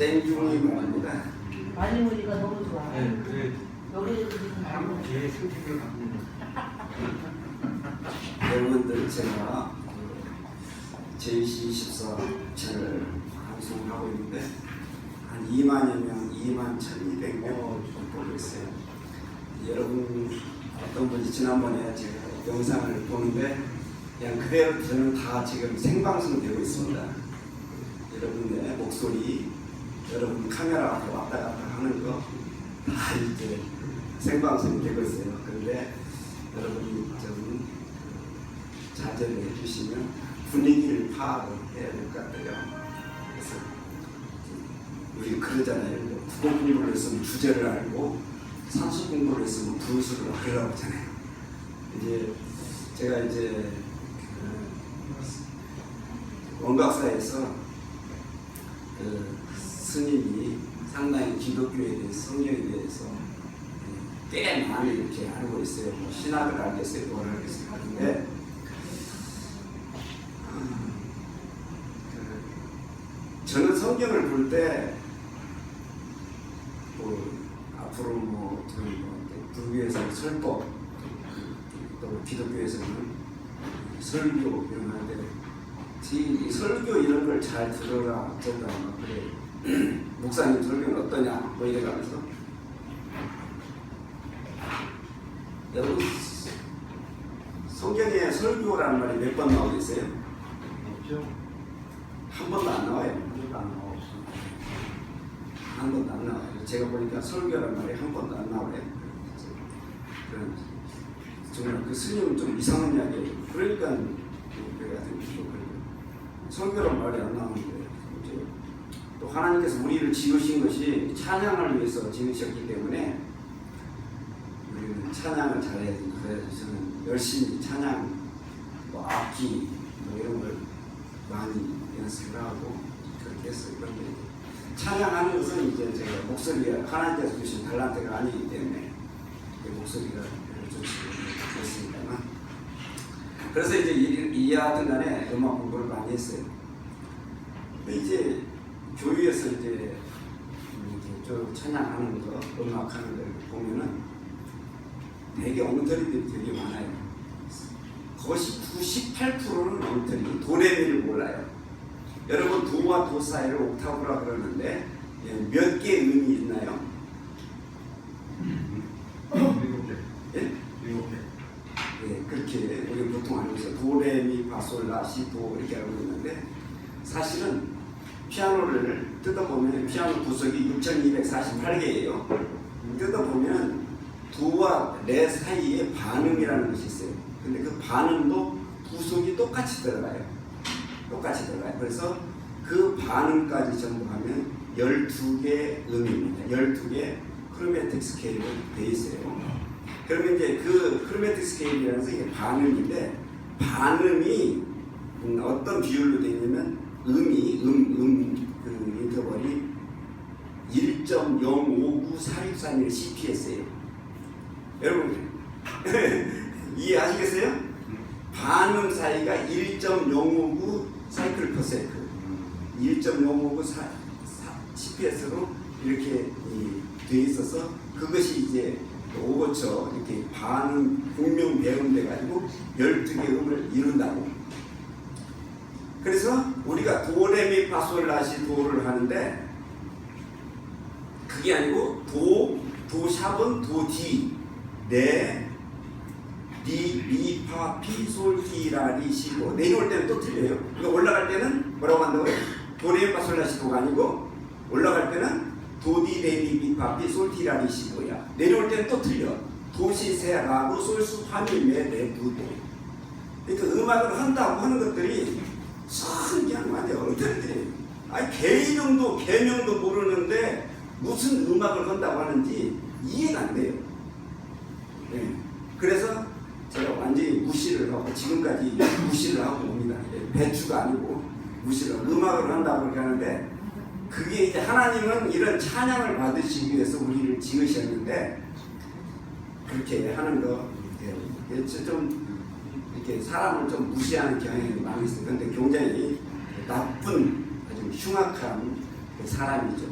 땡중이 말입니다. 말리무늬가 너무 좋아. 네, 그 여기도 지금 한국 제 소식을 갖고 여러분들 제가 JC24 채널 방송을 하고 있는데 한 2만여 명, 2만 1,200명 보고 있어요. 여러분 어떤 분이 지난번에 제가 영상을 보는데 그냥 그대로 저는 다 지금 생방송 되고 있습니다. 여러분의 목소리, 여러분 카메라 앞에 왔다 갔다 하는 거 다 이제 생방송이 되고 있어요. 그런데 여러분이 좀 자제를 해주시면 분위기를 파악을 해야 될 것 같아요. 그래서 우리 그러잖아요. 국어 공부를 했으면 주제를 알고 산수 공부를 했으면 분수를 알으라고 하잖아요. 이제 제가 이제 원각사에서 그 스님이 상당히 기독교에 대해서 성경에 대해서 꽤 많이 이렇게 알고 있어요. 뭐 신학을 알겠어요, 뭘 알겠어요. 하는데 저는 성경을 볼 때 뭐 앞으로 뭐 불교에서는 설법, 또 기독교에서는 설교 이런 거 하는데 이 설교 이런 걸 잘 들어라 어쩐다 그래. 목사님 설교는 어떠냐 뭐 이래가면서 여러분 성경에 설교라는 말이 몇 번 나오겠어요? 없죠. 한 번도 안 나와요. 아무도 안 나왔어. 한 번도 안 나와요. 제가 보니까 설교라는 말이 한 번도 안 나와요. 그런 정말 그 스님은 좀 이상한 이야기예요. 그러니까 우리 같은 설교란 말이 안 나오는데 또 하나님께서 우리를 지으신 것이 찬양을 위해서 지으셨기 때문에 우리는 찬양을 잘해야 된다. 그래서 저는 열심히 찬양, 뭐 악기 뭐 이런 걸 많이 연습을 하고 그렇게 했어요. 그런데 찬양하는 것은 이제 제가 목소리가 하나님께서 주신 달란트가 아니기 때문에 목소리가 좋지 않습니다만 그래서 이제 이하여튼 간에 음악 공부를 많이 했어요. 근데 이제 교회에서 이제 좀 찬양하는 거, 음악하는 걸 보면은 되게 엉터리들이 되게 많아요. 그것이 98%는 엉터리, 도레미를 몰라요. 여러분 도와 도 사이를 옥타브라 그러는데 몇 개의 음이 있나요? 7개. 예? 7개. 예, 그렇게 우리 보통 알고 있어요. 도레미파솔라시도 이렇게 알고 있는데 사실은 피아노를 뜯어보면 피아노 구석이 6248개예요. 뜯어보면 도와 레 사이에 반음이라는 것이 있어요. 근데 그 반음도 구석이 똑같이 들어가요. 똑같이 들어가요. 그래서 그 반음까지 전부 하면 12개 음입니다. 12개 크로매틱 스케일로 되어 있어요. 그러면 이제 그 크로매틱 스케일이라는 것은 이게 반음인데 반음이 어떤 비율로 되어 있냐면 그 인터벌이 1.059463일 CPS예요. 여러분 이해하시겠어요? 반음 사이가 1.059 사이클 퍼 세크 1.059 CPS로 이렇게 되어 있어서 그것이 이제 오고쳐 이렇게 반음 분명 배음돼 가지고 12개 음을 이룬다고. 그래서 우리가 도레미파솔라시 도를 하는데 그게 아니고 도 샵은 도 디, 레, 리, 미, 파, 피, 솔, 티, 라, 리, 시, 도. 내려올 때는 또 틀려요. 이거 올라갈 때는 뭐라고 한다고요? 도레미파솔라시 도가 아니고 올라갈 때는 도, 디, 레, 리, 미, 파, 피, 솔, 티, 라, 리, 시, 도야. 내려올 때는 또 틀려. 도, 시, 세, 라, 루, 솔, 수, 파, 미, 메, 레, 두, 도. 그러니까 음악을 한다고 하는 것들이 그냥 완전 엉터리들이에요. 아니 개 이름도 개명도 모르는데 무슨 음악을 한다고 하는지 이해가 안 돼요. 네. 그래서 제가 완전히 무시를 하고 지금까지 무시를 하고 옵니다. 배추가 아니고 무시를 하고 음악을 한다고 그렇게 하는데 그게 이제 하나님은 이런 찬양을 받으시기 위해서 우리를 지으셨는데 그렇게 하는 거 좀 이렇게 사람을 좀 무시하는 경향이 많이 있어요. 그런데 굉장히 나쁜 아주 흉악한 사람이죠.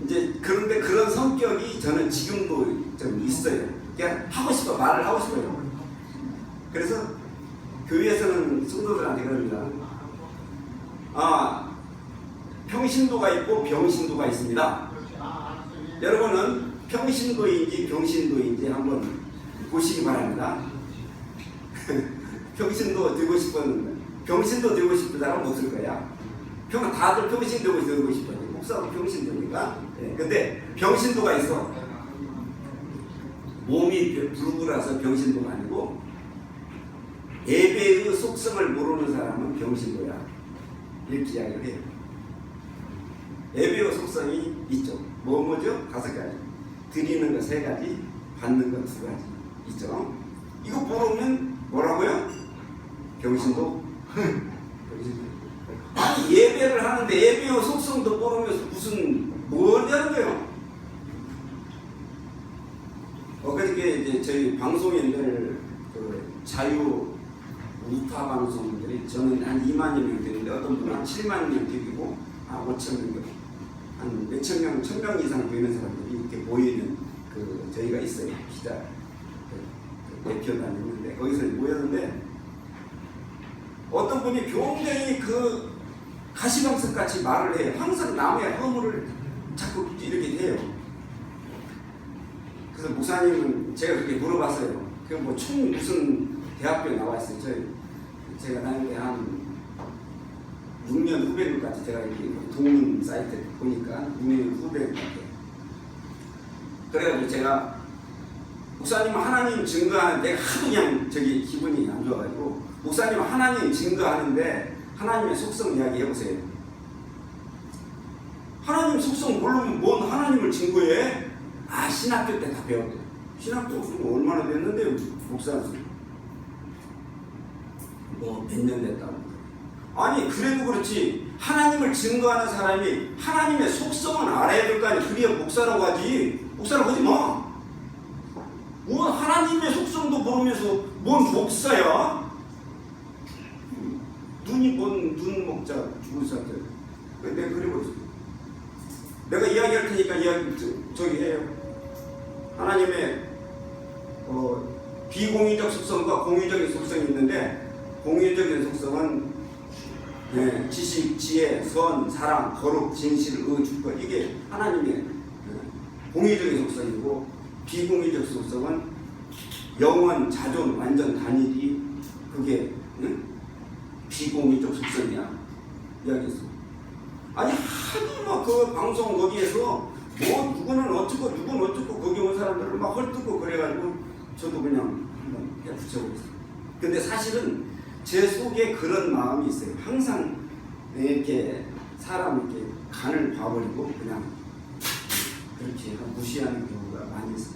이제 그런데 그런 성격이 저는 지금도 좀 있어요. 그냥 하고 싶어 말을 하고 싶어요. 그래서 교회에서는 성도들한테 그럽니다. 평신도가 있고 병신도가 있습니다. 여러분은 평신도인지 병신도인지 한번 보시기 바랍니다. 평신도 되고 싶은 병신도 되고 싶은 사람은 없을 거야. 다들 병신도 되고 싶어요. 목사도 병신도니까. 네. 근데 병신도가 있어. 몸이 불구라서 병신도가 아니고 예배의 속성을 모르는 사람은 병신도야. 이렇게 이야기를 해요. 예배의 속성이 있죠. 뭐죠? 5가지. 드리는 거 3가지, 받는 거 2가지 있죠. 이거 모르면 뭐라고요? 병신도? 아니 예배를 하는데 예배의 속성도 모르면서 뭘 하는 거예요? 그저께 이제 저희 방송인들 그 자유 우파 방송들이 저는 한 2만여 명 되는데 어떤 분은 한 7만 명 되고 5천 명, 한 몇천 명, 1,000명 이상 되는 사람들이 이렇게 모이는 그 저희가 있어요. 기자 대표단이 있는데 거기서 모였는데 어떤 분이 굉장히 그 가시방석 같이 말을 해요. 항상 남의 허물을 자꾸 이렇게 해요. 그래서 목사님은 제가 그렇게 물어봤어요. 그 뭐 총 무슨 대학교에 나와 있어요. 제가 다닐 때 한 6년 후배들까지 제가 이렇게 동문 사이트 보니까 6년 후배 같아요. 그래가지고 제가 목사님 하나님 증거하는 내가 하도 그냥 기분이 안 좋아가지고 목사님 하나님 증거하는데 하나님의 속성 이야기 해보세요. 하나님 속성 모르면 뭔 하나님을 증거해? 신학교 때 다 배웠대. 신학교 얼마나 됐는데 목사님 뭐 몇 년 됐다고. 아니 그래도 그렇지 하나님을 증거하는 사람이 하나님의 속성은 알아야 될 거 아니야. 그래야 목사라고 하지. 목사라고 하지 마. 뭐 하나님의 속성도 모르면서 뭔 목사야? 눈이 눈 먹자 죽을 사람들. 내가 그리고 내가 이야기할 테니까 저기 해요. 하나님의 비공유적 속성과 공유적인 속성이 있는데 공유적인 속성은 지식, 지혜, 선, 사랑, 거룩, 진실, 의, 주권 이게 하나님의 공유적인 속성이고 비공유적 속성은 영원, 자존, 완전, 단일이 그게 비공유적 속성이야. 이야기했어. 아니 하도 막 그 방송 거기에서 뭐 누구는 어쩌고 누구는 어쩌고 거기 온 사람들을 막 헐뜯고 그래가지고 저도 그냥 한번 해 붙여보겠어요. 근데 사실은 제 속에 그런 마음이 있어요. 항상 이렇게 사람 이렇게 간을 봐버리고 그냥 그렇게 무시하는 경우가 많이 있어요.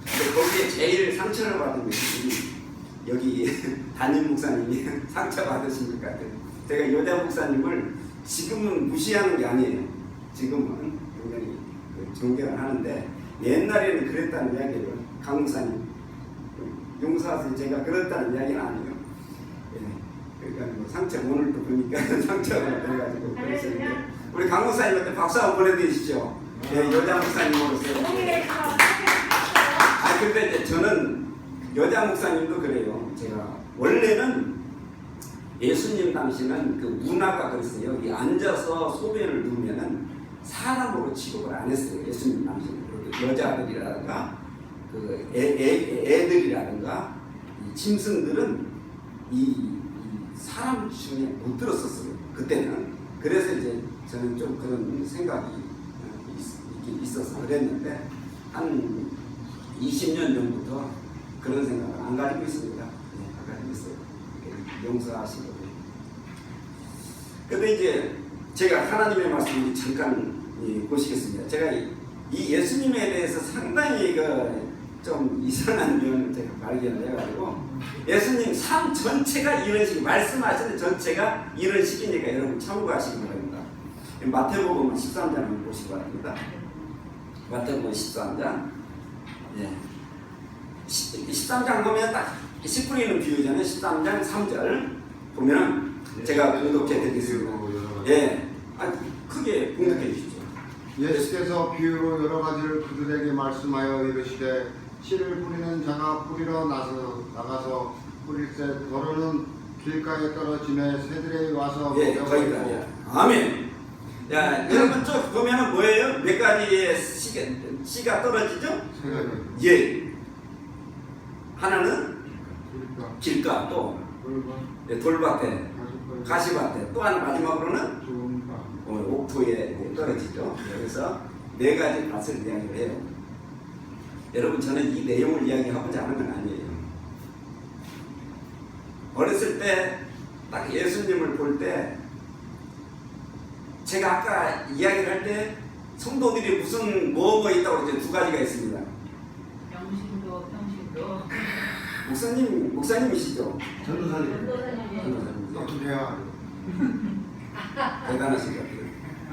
근데 거기에 제일 상처를 받은 것이 여기 담임 목사님이 상처 받으신 것 같아요. 제가 여자 목사님을 지금은 무시하는 게 아니에요. 지금은 굉장히 존경을 하는데 옛날에는 그랬다는 이야기예요. 강 목사님 용서하세요. 제가 그랬다는 이야기는 아니에요. 그러니까 뭐 상처 오늘도 보니까 상처가 돼가지고 그랬었는데 우리 강 목사님한테 박수 한번 보내드리시죠. 여자 목사님으로서. 근데 이제 저는 여자 목사님도 그래요. 제가 원래는 예수님 당시는 그 문화가 그랬어요. 여기 앉아서 소변을 누우면은 사람으로 취급을 안 했어요. 예수님 당시는 여자들이라든가 그 애들이라든가 이 짐승들은 이 사람 중에 못 들었었어요. 그때는. 그래서 이제 저는 좀 그런 생각이 있어서 그랬는데 한 20년 전부터 그런 생각을 안 가지고 있습니다. 안 가지고 있어요. 용서하시고. 근데 이제 제가 하나님의 말씀을 잠깐 보시겠습니다. 제가 이 예수님에 대해서 상당히 좀 이상한 면을 제가 발견을 해가지고 예수님 삶 전체가 이런 식 말씀하시는 전체가 이런 식이니까 여러분 참고하시기 바랍니다. 마태복음 13장을 보시기 바랍니다. 마태복음 13장 13장 보면 딱 씨 뿌리는 비유잖아요. 13장 3절 보면 제가 교독해 드리겠습니다. 예수께서 비유로 여러 가지를 그들에게 말씀하여 이르시되 씨를 뿌리는 자가 뿌리러 나가서 뿌릴새 더러는 길가에 떨어지매 새들이 와서 예, 먹여버리고. 거기까지야. 아멘. 야, 여러분 쭉 보면은 뭐예요? 몇 가지의 씨가 떨어지죠? 세 가지. 예. 하나는 그러니까 길가, 또 돌과 예, 돌밭에, 가시밭에, 또 하나 마지막으로는 좋은 바. 옥토에 떨어지죠. 그래서 네 가지 밭을 이야기를 해요. 여러분 저는 이 내용을 이야기하고자 하는 건 아니에요. 어렸을 때 딱 예수님을 볼 때 제가 아까 이야기를 할 때 성도들이 무슨 뭐가 있다고 그랬죠? 두 가지가 있습니다. 영신도 평신도 목사님이시죠? 전도사님. 전도사님. 어떻게 해야 대단하신 것 같아요.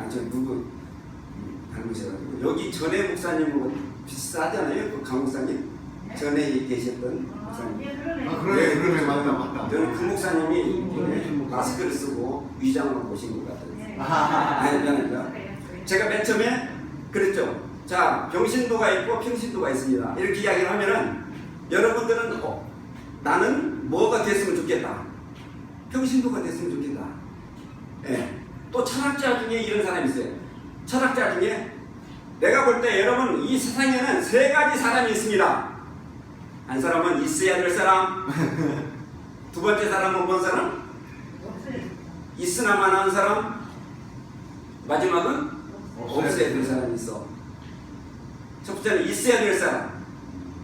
저 누구 닮으셔가지고 여기 전에 목사님하고 비슷하잖아요. 그 강 목사님 전에 계셨던 목사님. 아 그러네 맞다. 저는 그 목사님이 마스크를 쓰고 위장을 보신 것 같아요. 아니 미안합니다. 제가 맨 처음에 그랬죠. 자 병신도가 있고 평신도가 있습니다. 이렇게 이야기를 하면은 여러분들은 나는 뭐가 됐으면 좋겠다. 평신도가 됐으면 좋겠다. 예. 또 철학자 중에 이런 사람이 있어요. 철학자 중에 내가 볼 때 여러분 이 세상에는 세 가지 사람이 있습니다. 한 사람은 있어야 될 사람, 두 번째 사람은 뭔 사람? 있으나만 하는 사람, 마지막은 없어야 될 사람이 있어. 첫 번째는 있어야 될 사람,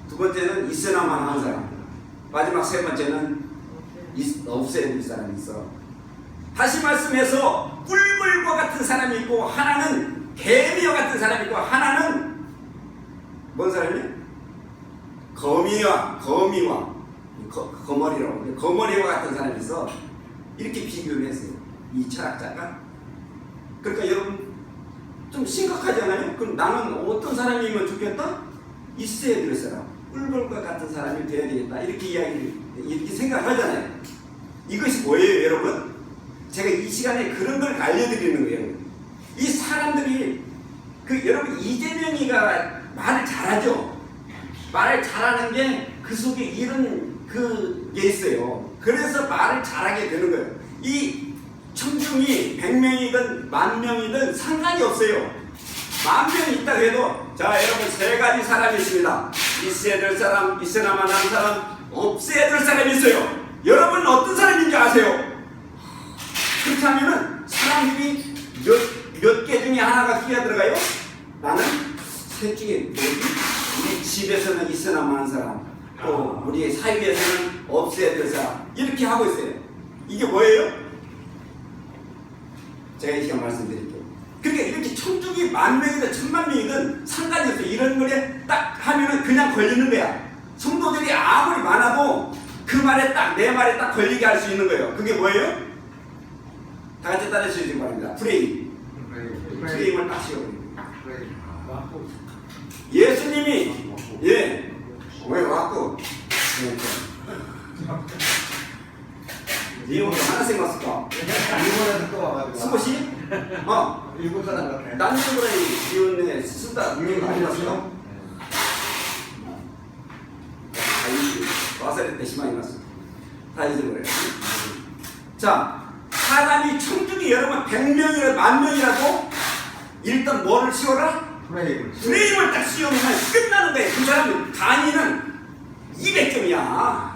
두 번째는 있으나만 하는 사람, 마지막 세 번째는 없어야 될 사람이 있어. 다시 말씀해서 꿀벌과 같은 사람이 있고 하나는 개미와 같은 사람이 있고 하나는 뭔 사람이야? 거미와 거머리와 같은 사람이 있어. 이렇게 비교를 했어요. 이 철학자가. 그러니까 여러분 좀 심각하잖아요. 그럼 나는 어떤 사람이면 좋겠다? 있어야 될 사람, 꿀벌과 같은 사람이 되어야 되겠다. 이렇게 생각하잖아요. 이것이 뭐예요, 여러분? 제가 이 시간에 그런 걸 알려드리는 거예요. 이 사람들이 여러분 이재명이가 말을 잘하죠. 말을 잘하는 게 그 속에 이런 게 있어요. 그래서 말을 잘하게 되는 거예요. 이 청중이 100명이든 10,000명이든 상관이 없어요. 10,000명이 있다고 해도 자 여러분 세 가지 사람이 있습니다. 있어야 될 사람, 있으나만 하는 사람, 없어야 될 사람이 있어요. 여러분은 어떤 사람인지 아세요? 그렇게 하면은 사람들이 몇 개 중에 하나가 끼어 들어가요? 나는 셋 중에 뭐지? 우리 집에서는 있으나만 하는 사람, 또 우리 사회에서는 없어야 될 사람, 이렇게 하고 있어요. 이게 뭐예요? 제가 이 시간 말씀드릴게요. 그러니까 이렇게 청중이 10,000명이든 10,000,000명이든 상관이 없어요. 이런 거에 딱 하면은 그냥 걸리는 거야. 성도들이 아무리 많아도 그 말에 딱, 내 말에 딱 걸리게 할 수 있는 거예요. 그게 뭐예요? 다 같이 따라 주시기 바랍니다. 프레임. 프레임을 딱 씌워버립니다. 예수님이, 예, 왜 왔고? 네 오늘 하나씩 왔을까? 일본에서 또 와가지고. 스포시? 일본 사람 같아. 딴 친구랑 이혼에 쓴다. 이런 거 많이 왔어? 와사리 때 심하게 났어. 다 잊어버려요. 자, 사람이 청중이 여러분 100명이라도 10,000명이라도 일단 뭐를 씌워라? 프레임을 딱 씌우면 끝나는 거예요. 그 사람은 강의는 200점이야.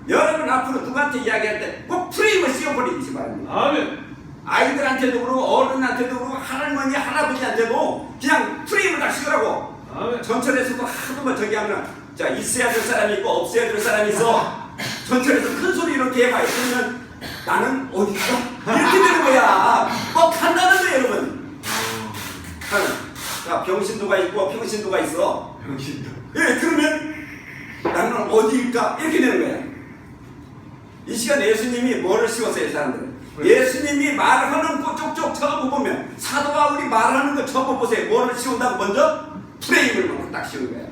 여러분 앞으로 누구한테 이야기할 때 꼭 프레임을 씌워버리기 바랍니다. 아멘. 아이들한테도 그러고 어른한테도 그러고 할머니 할아버지한테도 그냥 프레임을 딱 씌우라고. 아멘. 전철에서도 하도 저기 하면 자 있어야 될 사람이 있고 없어야 될 사람이 있어. 전철에서 큰 소리 이렇게 해봐요. 그러면 나는 어디 있어? 이렇게 되는 거야. 간다는 거예요, 여러분. 자 병신도가 있고 평신도가 있어. 병신도. 예, 그러면 나는 어디일까? 이렇게 되는 거야. 이 시간 예수님이 뭐를 씌웠어요, 사람들? 예수님이 말하는 거 쪽쪽 쳐보면 사도 바울이 말하는 거 쳐보세요. 뭐를 씌운다고 먼저? 프레임을 먼저 딱 씌운 거야.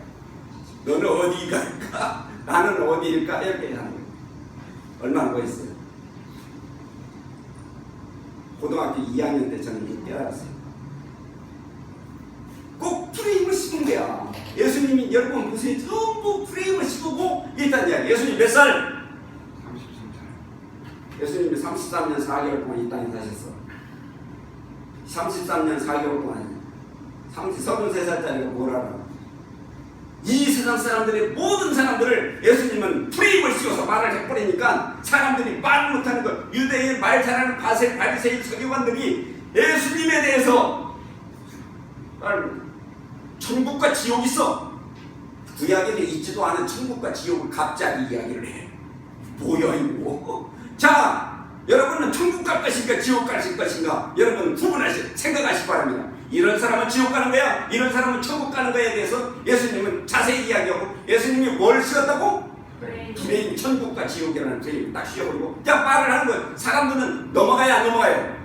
너는 어디일까? 나는 어디일까? 이렇게 하는 거야. 얼마나 멋있어요. 고등학교 2학년 때 저는 이렇게 깨달았어요. 씌운 거야. 예수님이 여러분 보세요. 전부 프레임을 씌우고 있다는 이야기. 예수님 몇 살? 33살. 예수님이 33년 4개월 동안 이 땅에 사셨어. 33년 4개월 동안 33살짜리가 뭘 알아? 이 세상 사람들의 모든 사람들을 예수님은 프레임을 씌워서 말을 해버리니까 사람들이 말을 못하는 것, 유대인 말 잘하는 바리새인 서기관들이 예수님에 대해서 천국과 지옥이 있어. 구약에는 있지도 않은 천국과 지옥을 갑자기 이야기를 해. 뭐야 이거? 자, 여러분은 천국 갈 것인가 지옥 갈 것인가 여러분 생각하시기 바랍니다. 이런 사람은 지옥 가는 거야, 이런 사람은 천국 가는 거에 대해서 예수님은 자세히 이야기하고, 예수님이 뭘 씌웠다고? 프레임, 천국과 지옥이라는 프레임 딱 씌워버리고 그냥 말을 하는 거예요. 사람들은 넘어가야 안 넘어가요?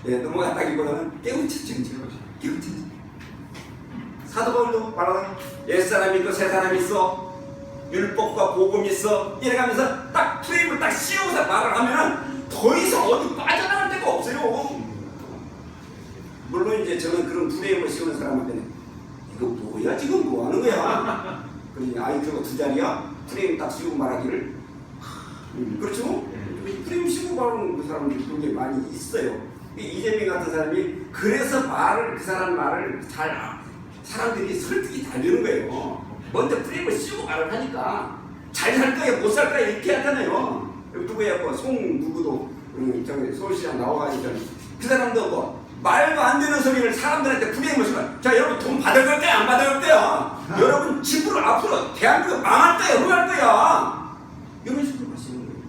예, 넘어갔다기보다는 깨우치죠. 깨우치죠. 사도 바울도 말하는 옛사람이 있고 새사람이 있어, 율법과 복음이 있어, 이래가면서 딱 프레임을 딱 씌워서 말을 하면은 더 이상 어디 빠져나갈 데가 없어요. 물론 이제 저는 그런 프레임을 씌우는 사람한테는 이거 뭐야 지금 뭐 하는 거야? 그러니 IQ가 2자리야? 프레임 딱 씌우고 말하기를 그렇죠? 프레임 씌우고 말하는 그 사람들이 굉장히 많이 있어요. 이재명 같은 사람이 그래서 그 사람 말을 사람들이 설득이 잘 되는 거예요. 먼저 프레임을 씌우고 말을 하니까 잘 살 거야 못 살 거야 이렇게 하잖아요. 누구야 송 누구도 저기 서울시장 나와가지고 그 사람도 뭐 말도 안 되는 소리를 사람들한테 프레임을 씌워. 자 여러분 돈 받을 거야 안 받을 거야? 여러분 집으로 앞으로 대한민국 망할 거야 후회할 거야? 이런 식으로 하시는 거예요.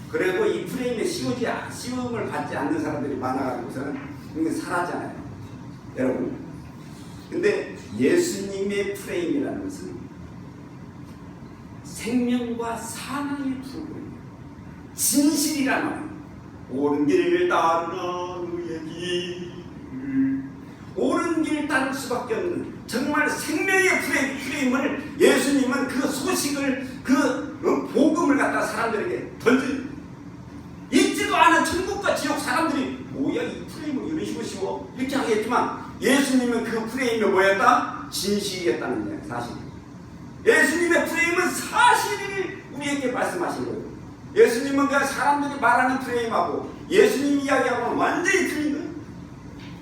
그래도 이 프레임에 씌움을 받지 않는 사람들이 많아가지고서는 이게 사라지잖아요. 여러분. 근데 예수님의 프레임이라는 것은 생명과 사망의 부분이에요. 진실이란 말이에요. 옳은 길을 따르라 너의 길. 옳은 길 따를 수밖에 없는 정말 생명의 프레임을 예수님은 그 소식을 그 복음을 갖다 사람들에게 던져요. 있지도 않은 천국과 지옥 사람들이 뭐야 이 프레임을 이런 식으로 씌워 이렇게 하겠지만 예수님은 그 프레임이 뭐였다? 진실이었다는 거예요. 사실. 예수님의 프레임은 사실을 우리에게 말씀하신 거예요. 예수님은 그냥 사람들이 말하는 프레임하고 예수님 이야기하고는 완전히 틀린 거예요.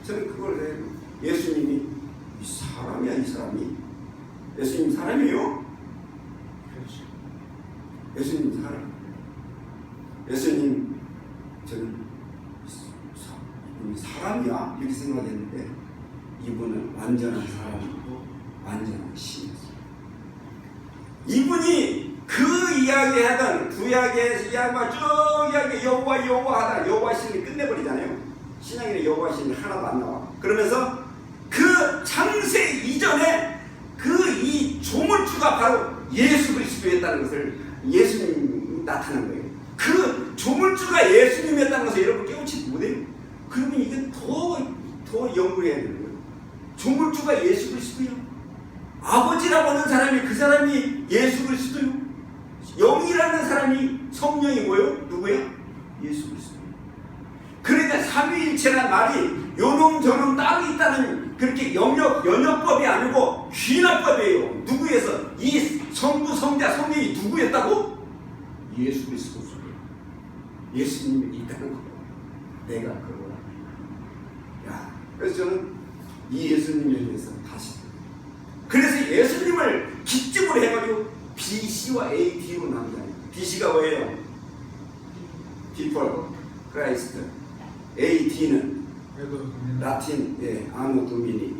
저는 그걸 해요. 예수님이 이 사람이야 이 사람이? 예수님 사람이에요? 예수님 사람. 예수님 저는 이분이 사람이야 이렇게 생각했는데 이분은 완전한 사람이고 완전한 신이었어요. 이분이 그 이야기하던 구약의 이야기와 쭉 이야기 여호와 하다 여호와 신을 끝내버리잖아요. 신약에는 여호와 신이 하나도 안 나와. 그러면서 그 창세 이전에 그 이 조물주가 바로 예수 그리스도였다는 것을 예수님이 나타난 거예요. 그 조물주가 예수님이었다는 것을 여러분 깨우치지 못해요. 그러면 이게 더 연구해야 되는 거예요. 조물주가 예수 그리스도요. 아버지라고 하는 사람이 그 사람이 예수 그리스도요. 영이라는 사람이 성령이 뭐예요? 누구예요? 예수 그리스도. 그러니까 삼위일체란 말이 요놈 저놈 따로 있다는 그렇게 연역법이 아니고 귀납법이에요. 누구에서? 이 성부 성자 성령이 누구였다고? 예수 그리스도 속에 예수님이 있다는 거예요. 내가 그거라. 야, 그래서 저는 이 예수님에 대해서 다시 그래서 예수님을 기점으로 해가지고 BC와 AD로 나누잖아요. BC가 뭐예요? Before Christ. AD는 라틴, 아노 도미니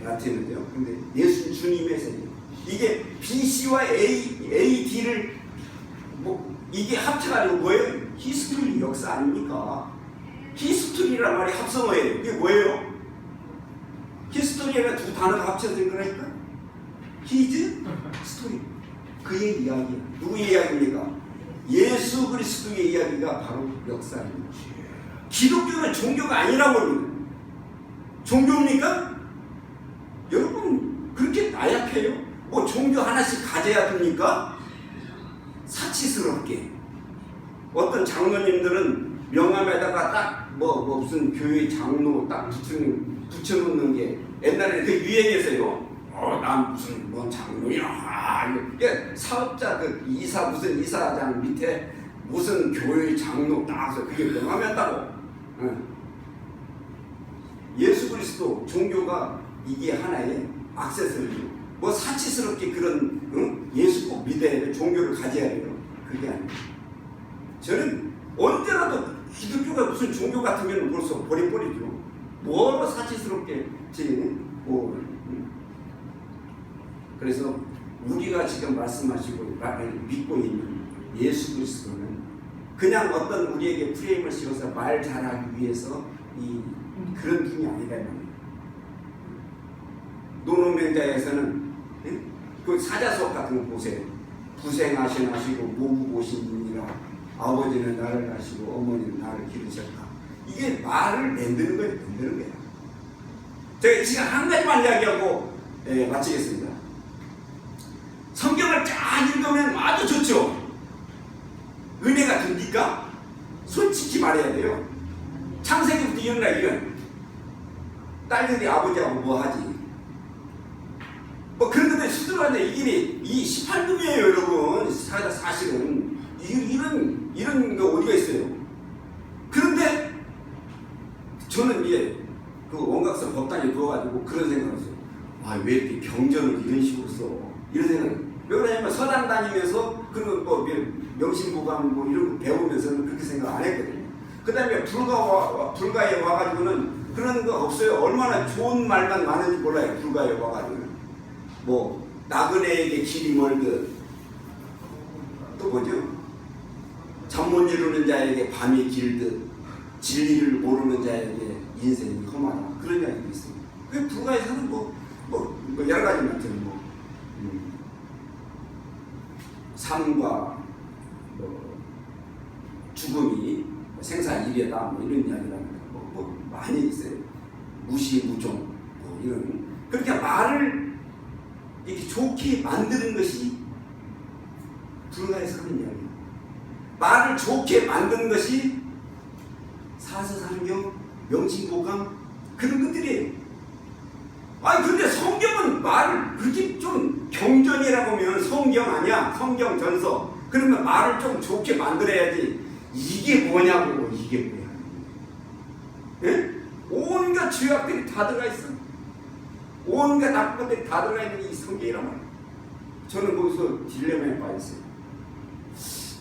라틴인데요. 근데 예수 주님의 세계. 이게 BC와 AD를 이게 합쳐가지고 뭐예요? 히스토리 역사 아닙니까? 히스토리란 말이 합성어예요. 이게 뭐예요? 히스토리가 두 단어가 합쳐진 거라니까? 히즈 스토리. 그의 이야기. 누구의 이야기입니까? 예수 그리스도의 이야기가 바로 역사입니다. 기독교는 종교가 아니라고 합니다. 종교입니까? 여러분 그렇게 나약해요? 뭐 종교 하나씩 가져야 됩니까? 사치스럽게 어떤 장로님들은 명함에다가 딱 무슨 교회 장로 딱 붙여놓는 게 옛날에 그 유행했어요. 난 무슨 뭔 장로야. 이게 사업자 그 이사 무슨 이사장 밑에 무슨 교회 장로 나와서 그게 명함이었다고. 예수 그리스도 종교가 이게 하나의 액세서리죠. 뭐 사치스럽게 그런 예수 꼭 믿어야 돼. 종교를 가져야 돼요. 그게 아니에요. 저는 언제라도 기독교가 무슨 종교 같으면 벌써 버려버리죠. 뭐로 사치스럽게 그래서 우리가 지금 말씀하시고 믿고 있는 예수 그리스도는 그냥 어떤 우리에게 프레임을 씌워서 말 잘하기 위해서 그런 분이 아니다. 노노명자에서는 그 사자수업 같은 거 보세요. 부생하시고 모부 보신 분이라 아버지는 나를 낳으시고 어머니는 나를 기르셨다. 이게 말을 만드는 거예요. 만드는 거예요. 제가 지금 한 가지만 이야기하고 마치겠습니다. 성경을 쫙 읽으면 아주 좋죠. 은혜가 됩니까? 솔직히 말해야 돼요. 창세기부터 일어나 이런 딸들이 아버지하고 뭐 하지? 뭐 그런 것들 수두룩한데 이 18금이에요 여러분. 사실은 이런 거 어디가 있어요? 그런데 저는 이제 그 원각서 법당에 누워가지고 그런 생각을 했어요. 왜 이렇게 경전을 이런 식으로 써? 이런 생각을. 왜 그러냐면 서당 다니면서 그런 뭐 명심보감 뭐 이런 거 배우면서는 그렇게 생각 안 했거든요. 그 다음에 불가에 와가지고는 그런 거 없어요. 얼마나 좋은 말만 많은지 몰라요. 불가에 와가지고는. 뭐 나그네에게 길이 멀듯 또 뭐죠? 잠 못 이루는 자에게 밤이 길듯 진리를 모르는 자에게 인생이 험하다. 그런 이야기도 있습니다. 그 불가에서는 뭐 여러 가지 같은 삶과 죽음이 생사일이다 뭐 이런 이야기라는 거 많이 있어요. 무시무종 뭐 이런 그렇게 말을 이렇게 좋게 만드는 것이 불가에서 하는 이야기예요. 말을 좋게 만드는 것이 사서상경, 명심보감 그런 것들이에요. 근데 성경은 말을 그렇게 좀 경전이라고 하면 성경 아니야. 성경 전서. 그러면 말을 좀 좋게 만들어야지. 이게 뭐냐고. 이게 뭐야. 예? 온갖 죄악들이 다 들어가 있어. 온갖 나쁜 것들이 다 들어가 있는 이 성경이란 말이야. 저는 거기서 딜레마에 빠졌어요.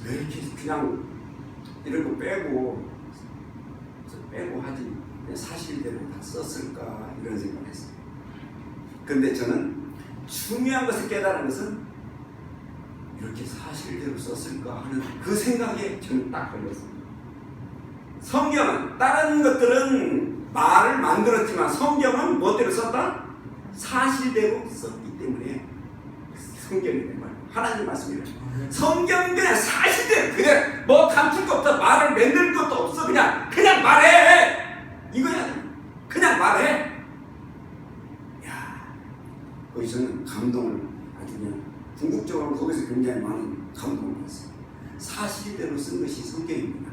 왜 이렇게 그냥 이런 거 빼고 하지 사실대로 다 썼을까 이런 생각을 했어요. 그런데 저는 중요한 것을 깨달은 것은 이렇게 사실대로 썼을까 하는 그 생각에 저는 딱 걸렸습니다. 성경은 다른 것들은 말을 만들었지만 성경은 뭐대로 썼다? 사실대로 썼기 때문에 성경이 된 말이에요. 하나님 말씀이에요. 성경은 그냥 사실대로 그냥 뭐 감출 거 없어. 말을 만들 것도 없어. 그냥 말해. 이거야. 그냥 말해. 거기서는 감동을 아주 그냥 궁극적으로 거기서 굉장히 많은 감동을 받았어요. 사실대로 쓴 것이 성경입니다.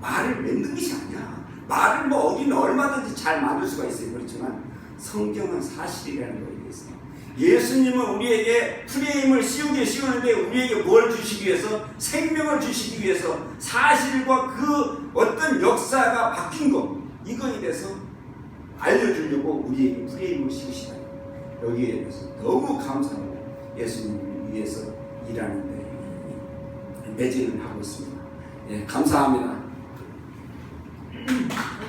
말을 만든 것이 아니야. 말을 뭐 어디는 얼마든지 잘 만들 수가 있어요. 그렇지만 성경은 사실이라는 거 얘기했어요. 예수님은 우리에게 프레임을 씌우는데 우리에게 뭘 주시기 위해서? 생명을 주시기 위해서 사실과 그 어떤 역사가 바뀐 것 이거에 대해서 알려주려고 우리에게 프레임을 씌우시다. 여기에 대해서 너무 감사하고 예수님을 위해서 일하는데 매진을 하고 있습니다. 감사합니다.